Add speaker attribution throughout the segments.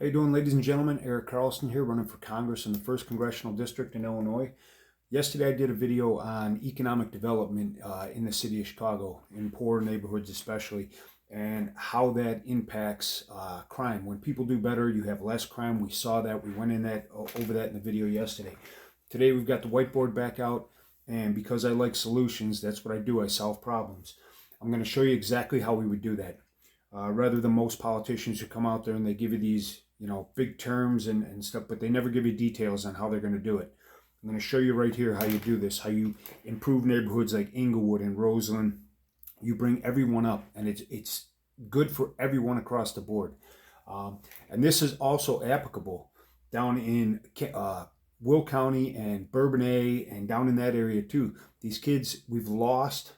Speaker 1: How you doing, ladies and gentlemen? Eric Carlson here, running for Congress in the 1st Congressional District in Illinois. Yesterday I did a video on economic development in the city of Chicago, in poor neighborhoods especially, and how that impacts crime. When people do better, you have less crime. We saw that. We went over that in the video yesterday. Today we've got the whiteboard back out, and because I like solutions, that's what I do. I solve problems. I'm going to show you exactly how we would do that. Rather than most politicians who come out there and they give you these, big terms and stuff, but they never give you details on how they're going to do it. I'm going to show you right here how you do this, how you improve neighborhoods like Inglewood and Roseland. You bring everyone up, and it's good for everyone across the board. And this is also applicable down in Will County and Bourbonnais and down in that area too. These kids we've lost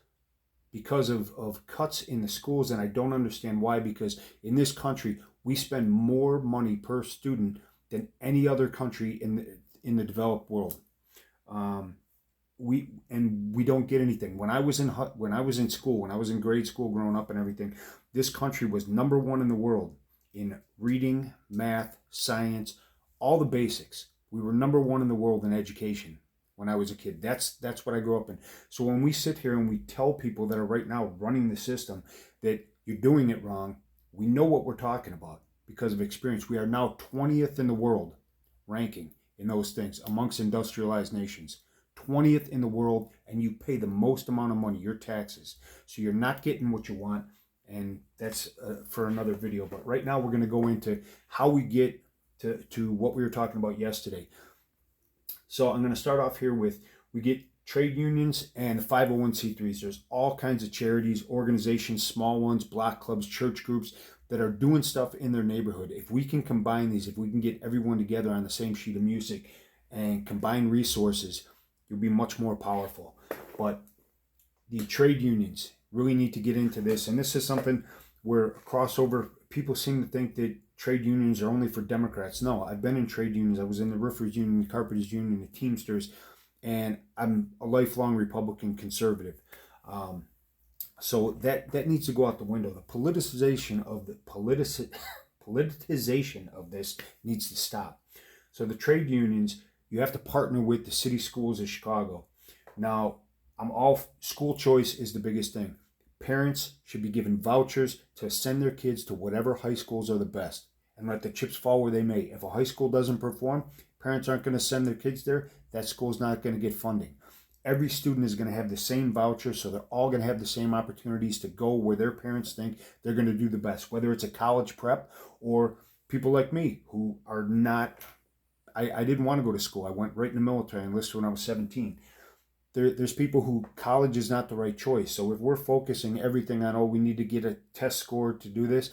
Speaker 1: because of cuts in the schools, and I don't understand why, because in this country we spend more money per student than any other country in the developed world. We don't get anything. When I was in school, when I was in grade school growing up and everything, this country was number one in the world in reading, math, science, all the basics. We were number one in the world in education when I was a kid. That's what I grew up in. So when we sit here and we tell people that are right now running the system that you're doing it wrong, we know what we're talking about because of experience. We are now 20th in the world ranking in those things amongst industrialized nations. 20th in the world, and you pay the most amount of money, your taxes. So you're not getting what you want, and that's for another video. But right now we're going to go into how we get to what we were talking about yesterday. So I'm going to start off here with, we get trade unions and 501c3s. There's all kinds of charities, organizations, small ones, block clubs, church groups that are doing stuff in their neighborhood. If we can combine these, if we can get everyone together on the same sheet of music and combine resources, you'll be much more powerful. But the trade unions really need to get into this. And this is something where crossover, people seem to think that trade unions are only for Democrats. No, I've been in trade unions. I was in the Roofers Union, the Carpenters Union, the Teamsters, and I'm a lifelong Republican conservative. So that needs to go out the window. The politicization of this needs to stop. So the trade unions, you have to partner with the city schools of Chicago. Now, school choice is the biggest thing. Parents should be given vouchers to send their kids to whatever high schools are the best and let the chips fall where they may. If a high school doesn't perform, parents aren't going to send their kids there. That school's not going to get funding. Every student is going to have the same voucher, so they're all going to have the same opportunities to go where their parents think they're going to do the best, whether it's a college prep or people like me who are not. I didn't want to go to school. I went right in the military and enlisted when I was 17. There's people who college is not the right choice. So if we're focusing everything on, we need to get a test score to do this,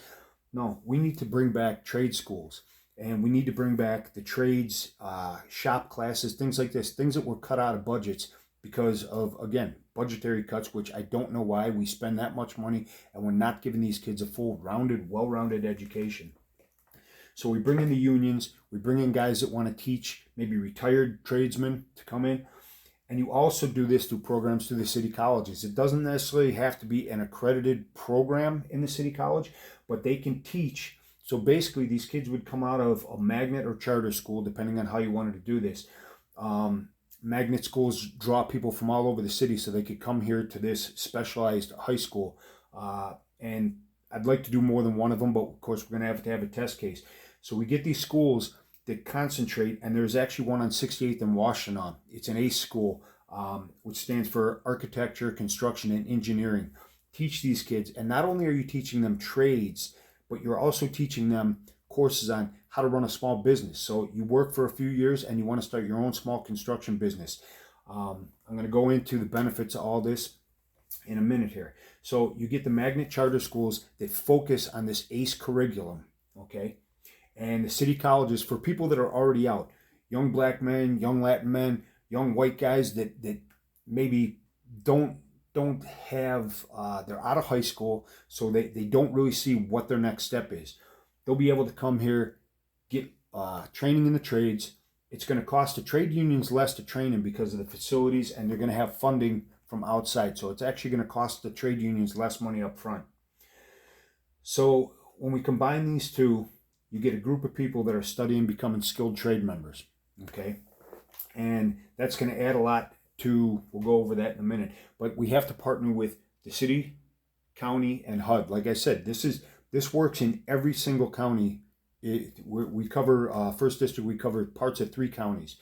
Speaker 1: no, we need to bring back trade schools. And we need to bring back the trades, shop classes, things like this, things that were cut out of budgets because of, again, budgetary cuts, which I don't know why we spend that much money and we're not giving these kids a full rounded, well-rounded education. So we bring in the unions, we bring in guys that want to teach, maybe retired tradesmen to come in. And you also do this through programs through the city colleges. It doesn't necessarily have to be an accredited program in the city college, but they can teach. So basically, these kids would come out of a magnet or charter school, depending on how you wanted to do this. Magnet schools draw people from all over the city so they could come here to this specialized high school. And I'd like to do more than one of them, but of course, we're going to have a test case. So we get these schools that concentrate, and there's actually one on 68th and Washington. It's an ACE school, which stands for Architecture, Construction, and Engineering. Teach these kids, and not only are you teaching them trades, but you're also teaching them courses on how to run a small business. So you work for a few years and you want to start your own small construction business. I'm going to go into the benefits of all this in a minute here. So you get the magnet charter schools that focus on this ACE curriculum, okay? And the city colleges for people that are already out, young black men, young Latin men, young white guys that maybe don't have, they're out of high school, so they don't really see what their next step is. They'll be able to come here, get training in the trades. It's going to cost the trade unions less to train them because of the facilities, and they're going to have funding from outside. So it's actually going to cost the trade unions less money up front. So when we combine these two, you get a group of people that are studying becoming skilled trade members. Okay. And that's going to add a lot to, we'll go over that in a minute, but we have to partner with the city, county, and HUD. Like I said, this works in every single county. We cover, first district, we cover parts of 3 counties.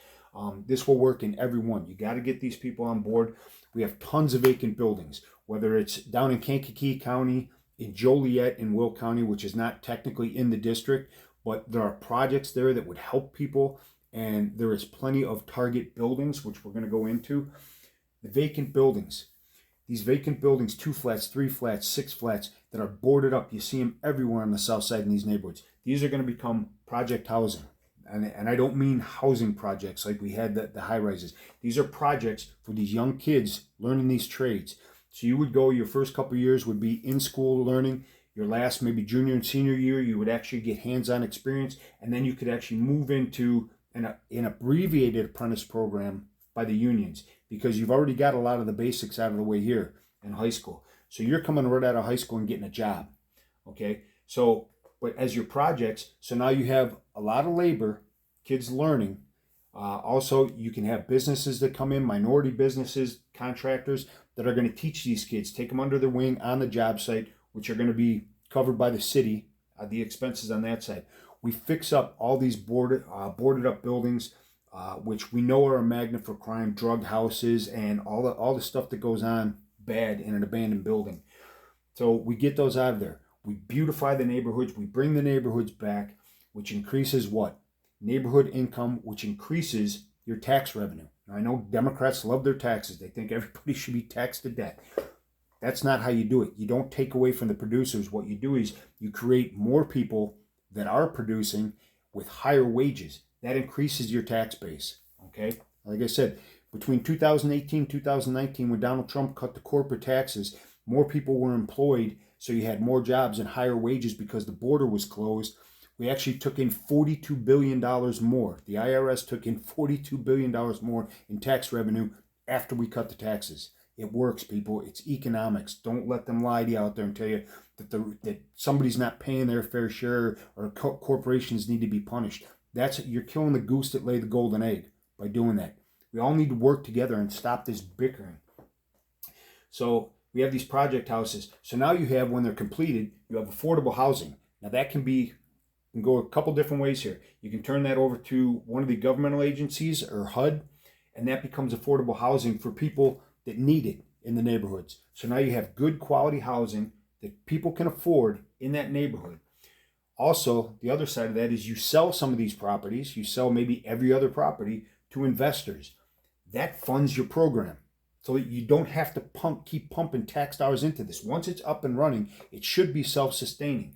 Speaker 1: This will work in every one. You got to get these people on board. We have tons of vacant buildings, whether it's down in Kankakee County, in Joliet, in Will County, which is not technically in the district, but there are projects there that would help people. And there is plenty of target buildings, which we're going to go into. The vacant buildings. These vacant buildings, 2 flats, 3 flats, 6 flats that are boarded up. You see them everywhere on the south side in these neighborhoods. These are going to become project housing. And I don't mean housing projects like we had the high rises. These are projects for these young kids learning these trades. So you would go, your first couple of years would be in school learning. Your last, maybe junior and senior year, you would actually get hands-on experience. And then you could actually move into an abbreviated apprentice program by the unions, because you've already got a lot of the basics out of the way here in high school. So you're coming right out of high school and getting a job. Okay. So, but as your projects, so now you have a lot of labor, kids learning. Also, you can have businesses that come in, minority businesses, contractors that are going to teach these kids, take them under their wing on the job site, which are going to be covered by the city, the expenses on that side. We fix up all these boarded up buildings, which we know are a magnet for crime, drug houses, and all the stuff that goes on bad in an abandoned building. So we get those out of there. We beautify the neighborhoods. We bring the neighborhoods back, which increases what? Neighborhood income, which increases your tax revenue. Now, I know Democrats love their taxes. They think everybody should be taxed to death. That's not how you do it. You don't take away from the producers. What you do is you create more people that are producing with higher wages. That increases your tax base. Okay? Like I said, between 2018 and 2019, when Donald Trump cut the corporate taxes, more people were employed, so you had more jobs and higher wages because the border was closed. We actually took in $42 billion more. The IRS took in $42 billion more in tax revenue after we cut the taxes. It works, people. It's economics. Don't let them lie to you out there and tell you that somebody's not paying their fair share or corporations need to be punished. You're killing the goose that laid the golden egg by doing that. We all need to work together and stop this bickering. So we have these project houses. So now you have, when they're completed, you have affordable housing. Now that can go a couple different ways here. You can turn that over to one of the governmental agencies or HUD, and that becomes affordable housing for people that need it in the neighborhoods. So now you have good quality housing that people can afford in that neighborhood. Also, the other side of that is you sell some of these properties, you sell maybe every other property to investors. That funds your program so that you don't have to keep pumping tax dollars into this. Once it's up and running, it should be self-sustaining.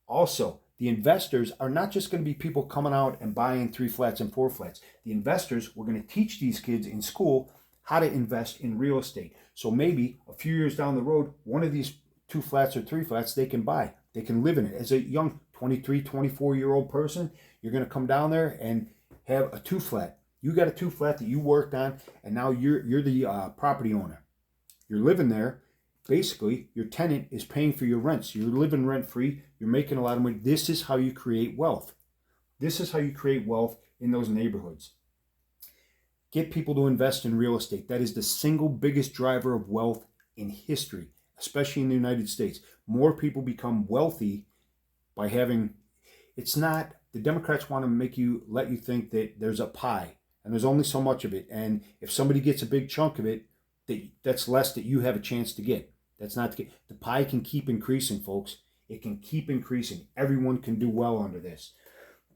Speaker 1: Also, the investors are not just going to be people coming out and buying 3 flats and 4 flats. The investors, we're going to teach these kids in school how to invest in real estate. So maybe a few years down the road, one of these 2 flats or 3 flats they can buy. They can live in it. As a young 23, 24-year-old person, you're going to come down there and have a 2 flat. You got a 2 flat that you worked on, and now you're the property owner. You're living there. Basically, your tenant is paying for your rent. So you're living rent-free. You're making a lot of money. This is how you create wealth. This is how you create wealth in those neighborhoods. Get people to invest in real estate. That is the single biggest driver of wealth in history, especially in the United States. More people become wealthy by having, it's not, the Democrats want to let you think that there's a pie and there's only so much of it. And if somebody gets a big chunk of it, that's less that you have a chance to get. That's not the case. The pie can keep increasing, folks. It can keep increasing. Everyone can do well under this.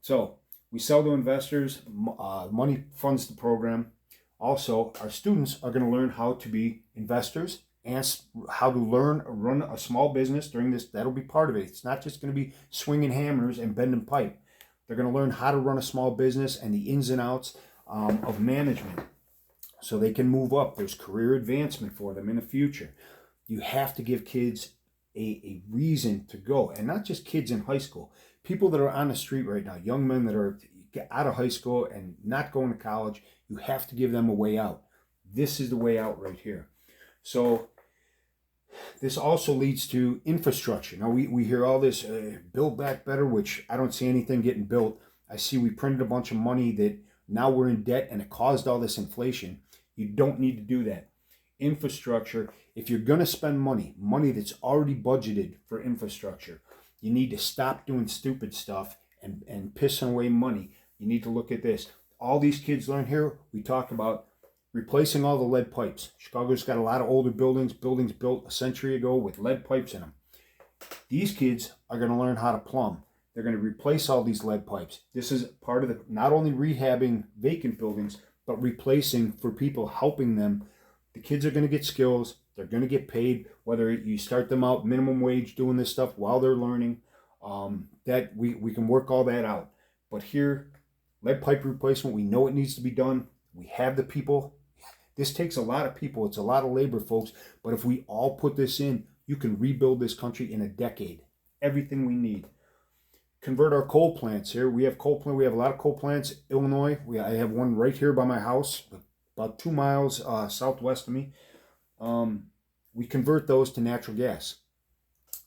Speaker 1: So we sell to investors. Money funds the program. Also, our students are going to learn how to be investors and how to run a small business during this. That'll be part of it. It's not just going to be swinging hammers and bending pipe. They're going to learn how to run a small business and the ins and outs of management so they can move up. There's career advancement for them in the future. You have to give kids a reason to go, and not just kids in high school. People that are on the street right now, young men that are out of high school and not going to college, you have to give them a way out. This is the way out right here. So This also leads to infrastructure. Now, we hear all this build back better, which I don't see anything getting built. I see we printed a bunch of money that now we're in debt and it caused all this inflation. You don't need to do that. Infrastructure, if you're going to spend money that's already budgeted for infrastructure, you need to stop doing stupid stuff and pissing away money. You need to look at this. All these kids learn here, we talk about replacing all the lead pipes. Chicago's got a lot of older buildings built a century ago with lead pipes in them. These kids are going to learn how to plumb. They're going to replace all these lead pipes. This is part of the not only rehabbing vacant buildings, but replacing for people, helping them. The kids are going to get skills. They're going to get paid, whether you start them out minimum wage doing this stuff while they're learning. That we can work all that out. But here, lead pipe replacement, we know it needs to be done. We have the people. This takes a lot of people. It's a lot of labor, folks. But if we all put this in, you can rebuild this country in a decade. Everything we need. Convert our coal plants here. We have We have a lot of coal plants. Illinois. I have one right here by my house, about 2 miles southwest of me. We convert those to natural gas.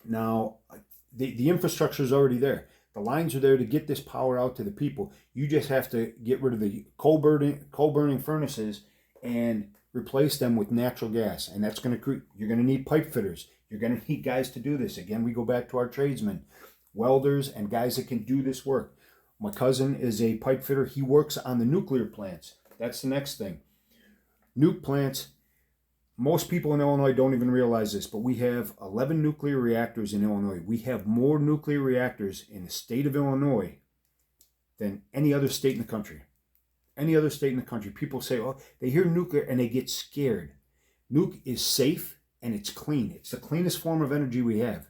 Speaker 1: Now, the infrastructure is already there. The lines are there to get this power out to the people. You just have to get rid of the coal burning furnaces and replace them with natural gas. And that's going to you're going to need pipe fitters. You're going to need guys to do this. Again, we go back to our tradesmen, welders, and guys that can do this work. My cousin is a pipe fitter. He works on the nuclear plants. That's the next thing. Nuke plants. Most people in Illinois don't even realize this, but we have 11 nuclear reactors in Illinois. We have more nuclear reactors in the state of Illinois than any other state in the country. Any other state in the country. People say, oh, they hear nuclear and they get scared. Nuke is safe and it's clean. It's the cleanest form of energy we have.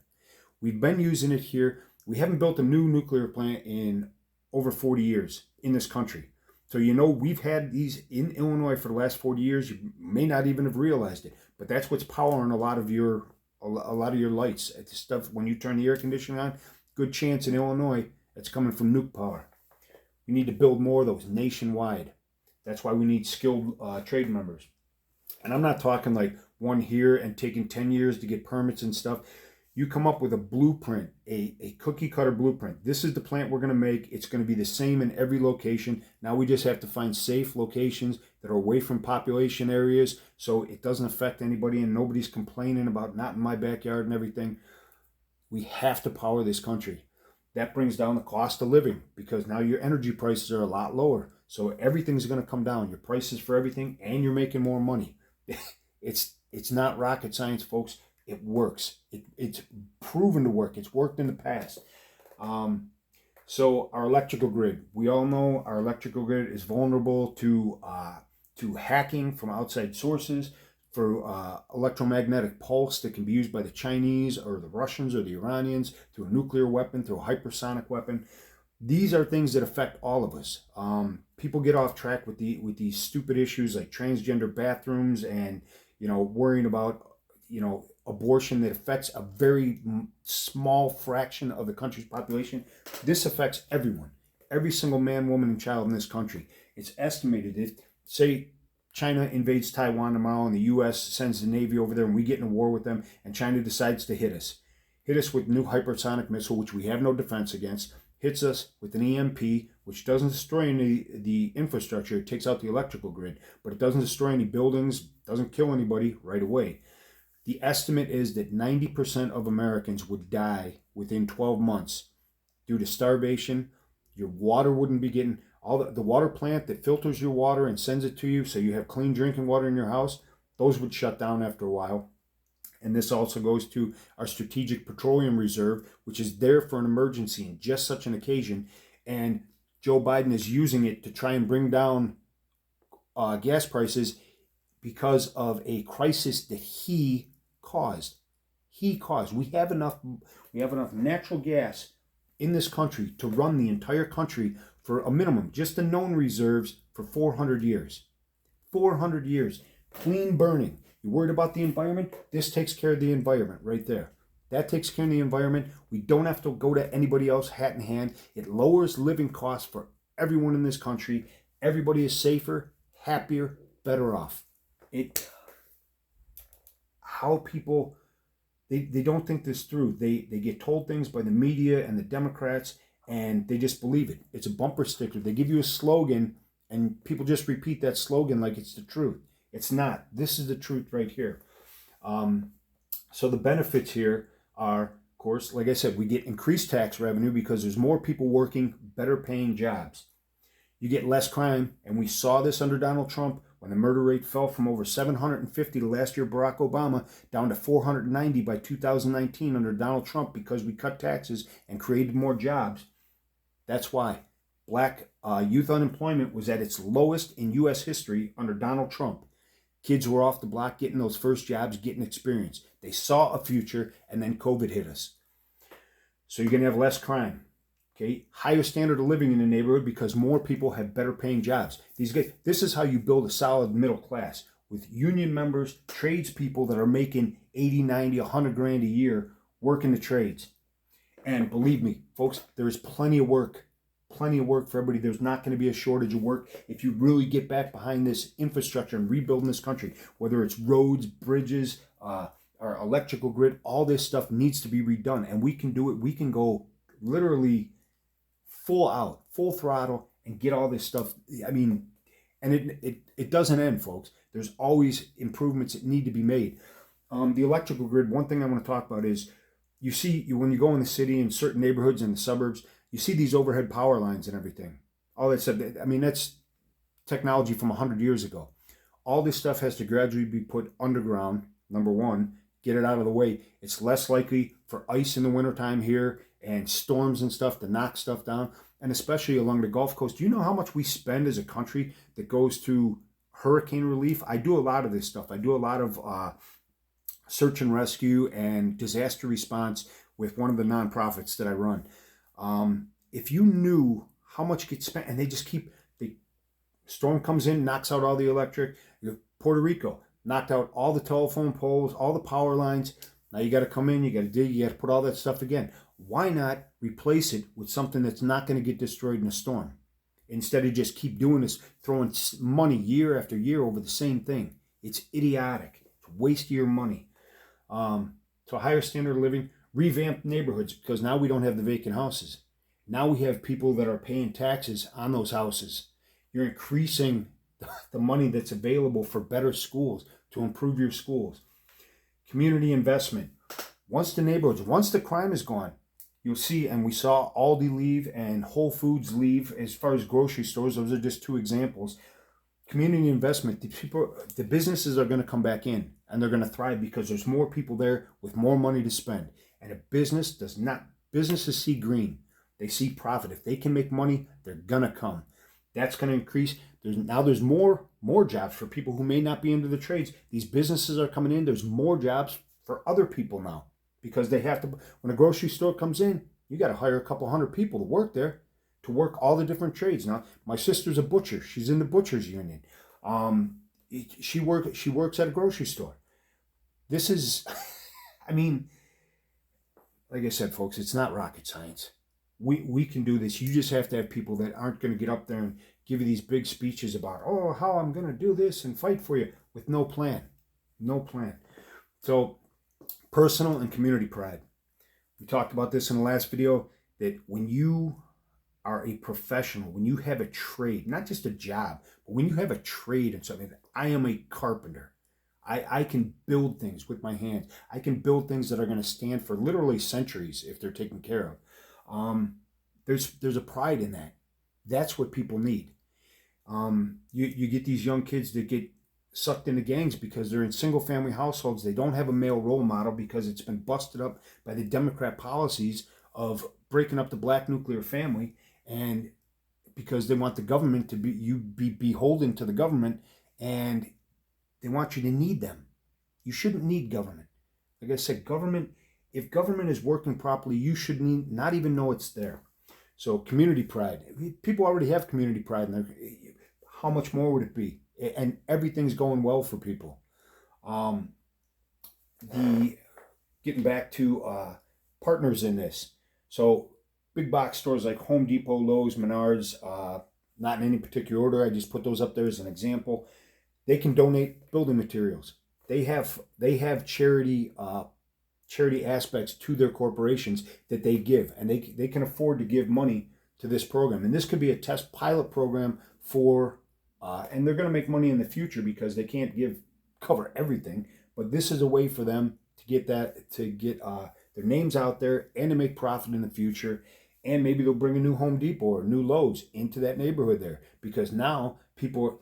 Speaker 1: We've been using it here. We haven't built a new nuclear plant in over 40 years in this country. So we've had these in Illinois for the last 40 years. You may not even have realized it, but that's what's powering a lot of your lights. It's stuff when you turn the air conditioning on. Good chance in Illinois it's coming from nuke power. We need to build more of those nationwide. That's why we need skilled trade members. And I'm not talking like one here and taking 10 years to get permits and stuff. You come up with a blueprint, a cookie cutter blueprint. This is the plant we're going to make. It's going to be the same in every location. Now we just have to find safe locations that are away from population areas so it doesn't affect anybody and nobody's complaining about not in my backyard and everything. We have to power this country. That brings down the cost of living because now your energy prices are a lot lower. So everything's going to come down. Your prices for everything and you're making more money. It's not rocket science, folks. It works. It's proven to work. It's worked in the past. So our electrical grid. We all know our electrical grid is vulnerable to hacking from outside sources, for electromagnetic pulse that can be used by the Chinese or the Russians or the Iranians, through a nuclear weapon, through a hypersonic weapon. These are things that affect all of us. People get off track with these stupid issues like transgender bathrooms and worrying about abortion that affects a very small fraction of the country's population. This affects everyone, every single man, woman, and child in this country. It's estimated if, say, China invades Taiwan tomorrow and the U.S. sends the Navy over there and we get in a war with them and China decides to hit us with new hypersonic missile, which we have no defense against, hits us with an EMP, which doesn't destroy any the infrastructure. It takes out the electrical grid, but it doesn't destroy any buildings, doesn't kill anybody right away. The estimate is that 90% of Americans would die within 12 months due to starvation. Your water wouldn't be getting, all the water plant that filters your water and sends it to you so you have clean drinking water in your house, those would shut down after a while. And this also goes to our strategic petroleum reserve, which is there for an emergency in just such an occasion. And Joe Biden is using it to try and bring down gas prices because of a crisis that he caused. We have enough natural gas in this country to run the entire country for a minimum, just the known reserves, for 400 years. 400 years. Clean burning. You're worried about the environment? This takes care of the environment right there. That takes care of the environment. We don't have to go to anybody else hat in hand. It lowers living costs for everyone in this country. Everybody is safer, happier, better off. How people they don't think this through. They get told things by the media and the Democrats, and they just believe it. It's a bumper sticker. They give you a slogan, and people just repeat that slogan like it's the truth. It's not. This is the truth right here. So the benefits here are, of course, like I said, we get increased tax revenue because there's more people working better paying jobs. You get less crime, and we saw this under Donald Trump when the murder rate fell from over 750 to last year Barack Obama down to 490 by 2019 under Donald Trump because we cut taxes and created more jobs. That's why black youth unemployment was at its lowest in U.S. history under Donald Trump. Kids were off the block getting those first jobs, getting experience. They saw a future, and then COVID hit us. So you're going to have less crime. Okay, higher standard of living in the neighborhood because more people have better paying jobs. These guys, this is how you build a solid middle class with union members, tradespeople that are making 80, 90, 100 grand a year working the trades. And believe me, folks, there is plenty of work for everybody. There's not going to be a shortage of work if you really get back behind this infrastructure and rebuilding this country, whether it's roads, bridges, our electrical grid, all this stuff needs to be redone. And we can do it. We can go literally full throttle, and get all this stuff. I mean, and it doesn't end, folks. There's always improvements that need to be made. The electrical grid, one thing I want to talk about is you see when you go in the city in certain neighborhoods in the suburbs, you see these overhead power lines and everything. All that stuff. I mean, that's technology from 100 years ago. All this stuff has to gradually be put underground, number one, get it out of the way. It's less likely for ice in the wintertime here and storms and stuff to knock stuff down, and especially along the Gulf Coast. Do you know how much we spend as a country that goes to hurricane relief? I do a lot of this stuff. I do a lot of search and rescue and disaster response with one of the nonprofits that I run. If you knew how much gets spent, and they just keep, the storm comes in, knocks out all the electric. Puerto Rico knocked out all the telephone poles, all the power lines. Now you got to come in, you got to dig, you got to put all that stuff again. Why not replace it with something that's not going to get destroyed in a storm? Instead of just keep doing this, throwing money year after year over the same thing. It's idiotic. It's a waste of your money. So a higher standard of living, revamped neighborhoods, because now we don't have the vacant houses. Now we have people that are paying taxes on those houses. You're increasing the money that's available for better schools, to improve your schools. Community investment. Once the crime is gone, you'll see, and we saw Aldi leave and Whole Foods leave as far as grocery stores. Those are just two examples. Community investment, the businesses are going to come back in and they're going to thrive because there's more people there with more money to spend. And a businesses see green. They see profit. If they can make money, they're going to come. That's going to increase. There's more jobs for people who may not be into the trades. These businesses are coming in. There's more jobs for other people now because they have to. When a grocery store comes in, you got to hire a couple hundred people to work there, to work all the different trades. Now, my sister's a butcher. She's in the butcher's union. She works at a grocery store. This is, I mean, like I said, folks, it's not rocket science. We can do this. You just have to have people that aren't going to get up there and give you these big speeches about, oh, how I'm going to do this and fight for you with no plan. No plan. So personal and community pride. We talked about this in the last video, that when you are a professional, when you have a trade, not just a job, but when you have a trade and something, I am a carpenter. I can build things with my hands. I can build things that are going to stand for literally centuries if they're taken care of. There's a pride in that. That's what people need. You get these young kids that get sucked into gangs because they're in single family households. They don't have a male role model because it's been busted up by the Democrat policies of breaking up the black nuclear family, and because they want the government to be beholden to the government, and they want you to need them. You shouldn't need government. Like I said, if government is working properly, you should not even know it's there. So community pride. People already have community pride in there. How much more would it be? And everything's going well for people. Getting back to partners in this. So big box stores like Home Depot, Lowe's, Menards, not in any particular order. I just put those up there as an example. They can donate building materials. They have charity charity aspects to their corporations that they give, and they can afford to give money to this program. And this could be a test pilot program for, and they're going to make money in the future because they can't cover everything. But this is a way for them to get their names out there and to make profit in the future. And maybe they'll bring a new Home Depot or new Lowe's into that neighborhood there, because now people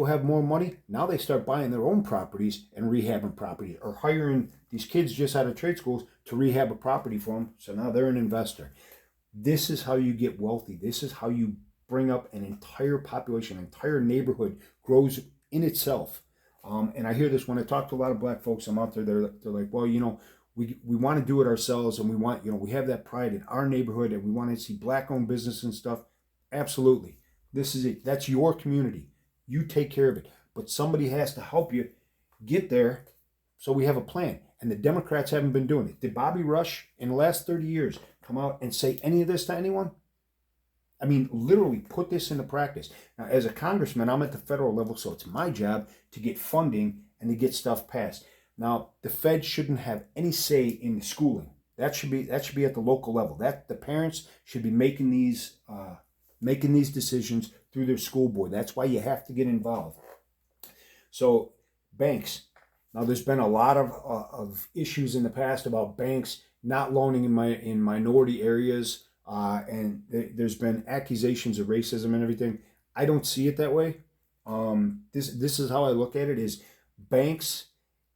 Speaker 1: have more money. Now they start buying their own properties and rehabbing properties, or hiring these kids just out of trade schools to rehab a property for them. So now they're an investor. This is how you get wealthy. This is how you bring up an entire population, an entire neighborhood grows in itself. And I hear this when I talk to a lot of black folks. I'm out there, they're like, well, we want to do it ourselves, and we want, we have that pride in our neighborhood, and we want to see black-owned business and stuff. Absolutely. This is it. That's your community. You take care of it. But somebody has to help you get there, so we have a plan. And the Democrats haven't been doing it. Did Bobby Rush, in the last 30 years, come out and say any of this to anyone? I mean, literally put this into practice. Now, as a congressman, I'm at the federal level, so it's my job to get funding and to get stuff passed. Now, the Fed shouldn't have any say in the schooling. That should be at the local level. That the parents should be making these decisions through their school board. That's why you have to get involved. So, banks. Now, there's been a lot of issues in the past about banks not loaning in minority areas, and there's been accusations of racism and everything. I don't see it that way. This is how I look at it: is banks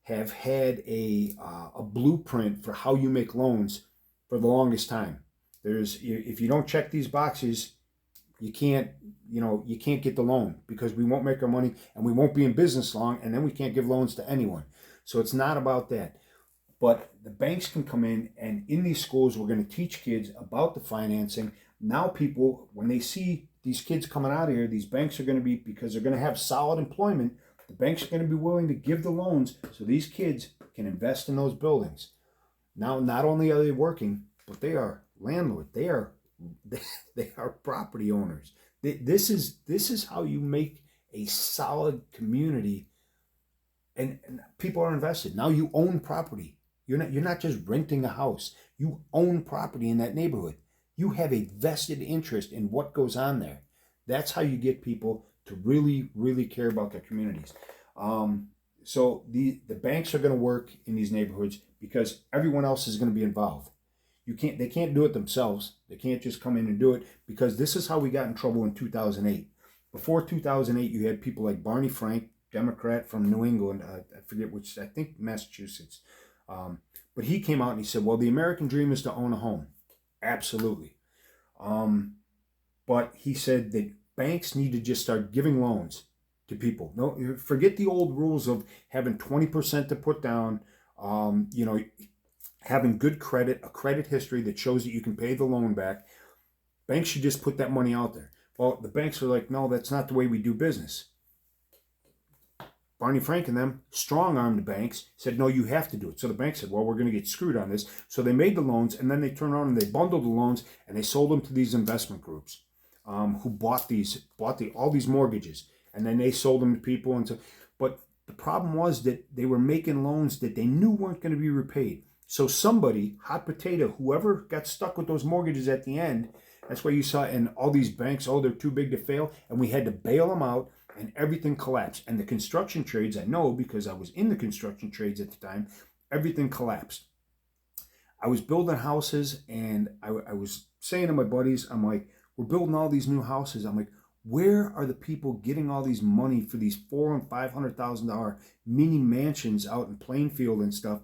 Speaker 1: have had a blueprint for how you make loans for the longest time. If you don't check these boxes, you can't get the loan, because we won't make our money and we won't be in business long, and then we can't give loans to anyone. So it's not about that. But the banks can come in, and in these schools, we're going to teach kids about the financing. Now people, when they see these kids coming out of here, these banks are going to be, because they're going to have solid employment, the banks are going to be willing to give the loans so these kids can invest in those buildings. Now, not only are they working, but they are landlords. They are property owners. This is how you make a solid community, and people are invested. Now you own property. You're not just renting a house. You own property in that neighborhood. You have a vested interest in what goes on there. That's how you get people to really, really care about their communities. So the banks are going to work in these neighborhoods because everyone else is going to be involved. They can't do it themselves. They can't just come in and do it, because this is how we got in trouble in 2008. Before 2008, you had people like Barney Frank, Democrat from New England, I forget which, I think Massachusetts. But he came out and he said, well, the American dream is to own a home. Absolutely. But he said that banks need to just start giving loans to people. No, forget the old rules of having 20% to put down, having good credit, a credit history that shows that you can pay the loan back. Banks should just put that money out there. Well, the banks are like, no, that's not the way we do business. Barney Frank and them strong-armed the banks, said, no, you have to do it. So the bank said, well, we're going to get screwed on this. So they made the loans, and then they turned around and they bundled the loans, and they sold them to these investment groups who bought all these mortgages, and then they sold them to people. But the problem was that they were making loans that they knew weren't going to be repaid. So somebody, hot potato, whoever got stuck with those mortgages at the end, that's why you saw in all these banks, they're too big to fail, and we had to bail them out. And everything collapsed. And the construction trades, I know because I was in the construction trades at the time, everything collapsed. I was building houses, and I was saying to my buddies, I'm like, we're building all these new houses. I'm like, where are the people getting all these money for these $400,000 and $500,000 mini mansions out in Plainfield and stuff?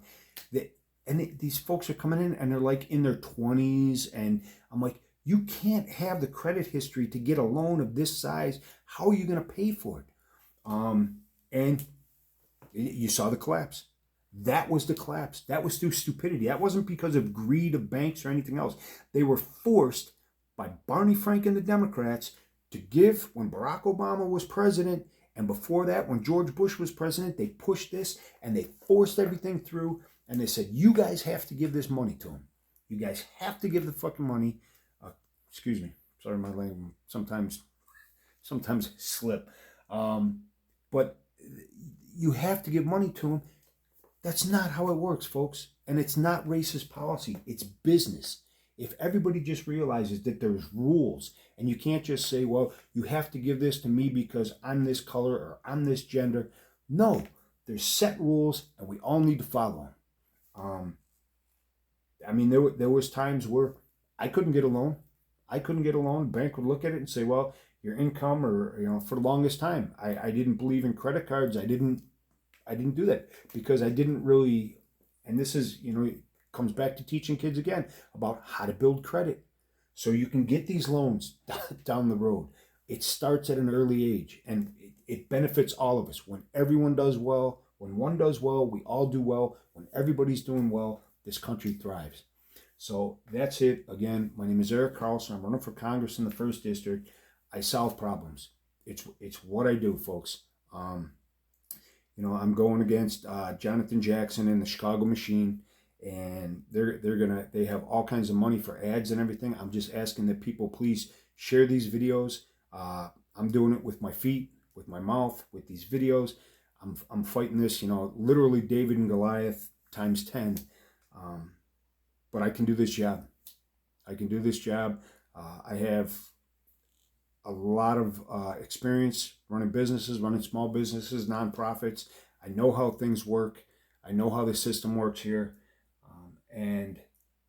Speaker 1: These folks are coming in, and they're like in their 20s, and I'm like, you can't have the credit history to get a loan of this size. How are you going to pay for it? And you saw the collapse. That was the collapse. That was through stupidity. That wasn't because of greed of banks or anything else. They were forced by Barney Frank and the Democrats to give, when Barack Obama was president, and before that, when George Bush was president, they pushed this and they forced everything through, and they said, you guys have to give this money to them. You guys have to give the fucking money. Excuse me. Sorry, my language. Sometimes I slip. But you have to give money to them. That's not how it works, folks. And it's not racist policy, it's business. If everybody just realizes that there's rules, and you can't just say, well, you have to give this to me because I'm this color or I'm this gender. No, there's set rules and we all need to follow them. I mean, there was times where I couldn't get a loan. I couldn't get a loan. The bank would look at it and say, well, your income, or, you know, for the longest time, I didn't believe in credit cards. I didn't do that because I didn't really, and this is, you know, it comes back to teaching kids again about how to build credit so you can get these loans down the road. It starts at an early age, and it benefits all of us. When everyone does well, when one does well, we all do well. When everybody's doing well, this country thrives. So that's it. Again, my name is Eric Carlson. I'm running for Congress in the 1st District. I solve problems. It's what I do, folks. You know, I'm going against Jonathan Jackson and the Chicago Machine, and they have all kinds of money for ads and everything. I'm just asking that people please share these videos. I'm doing it with my feet, with my mouth, with these videos. I'm fighting this, you know, literally David and Goliath times 10. But I can do this job. I can do this job. I have a lot of experience running businesses, running small businesses, nonprofits. I know how things work. I know how the system works here. And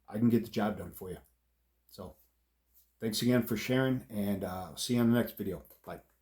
Speaker 1: I can get the job done for you. So thanks again for sharing, and I'll see you on the next video. Bye.